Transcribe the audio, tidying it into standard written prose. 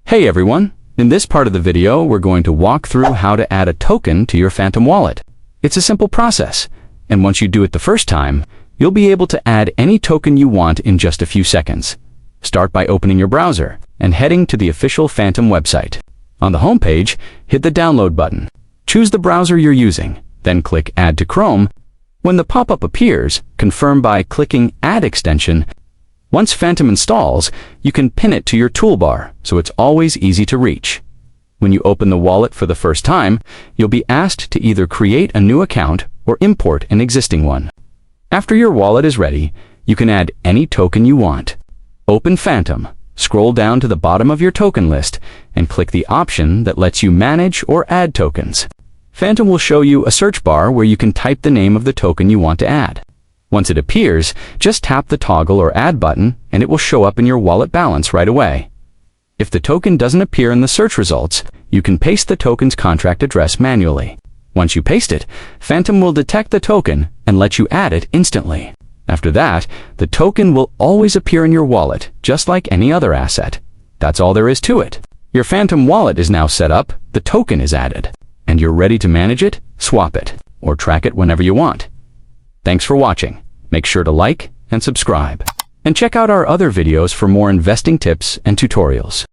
Hey everyone! In this part of the video, we're going to walk through how to add a token to your Phantom wallet. It's a simple process, and once you do it the first time, you'll be able to add any token you want in just a few seconds. Start by opening your browser and heading to the official Phantom website. On the home page, hit the download button. Choose the browser you're using, then click Add to Chrome. When the pop-up appears, confirm by clicking Add Extension. Once Phantom installs, you can pin it to your toolbar, so it's always easy to reach. When you open the wallet for the first time, you'll be asked to either create a new account or import an existing one. After your wallet is ready, you can add any token you want. Open Phantom, scroll down to the bottom of your token list, and click the option that lets you manage or add tokens. Phantom will show you a search bar where you can type the name of the token you want to add. Once it appears, just tap the toggle or add button and it will show up in your wallet balance right away. If the token doesn't appear in the search results, you can paste the token's contract address manually. Once you paste it, Phantom will detect the token and let you add it instantly. After that, the token will always appear in your wallet, just like any other asset. That's all there is to it. Your Phantom wallet is now set up, the token is added, and you're ready to manage it, swap it, or track it whenever you want. Thanks for watching. Make sure to like and subscribe. And check out our other videos for more investing tips and tutorials.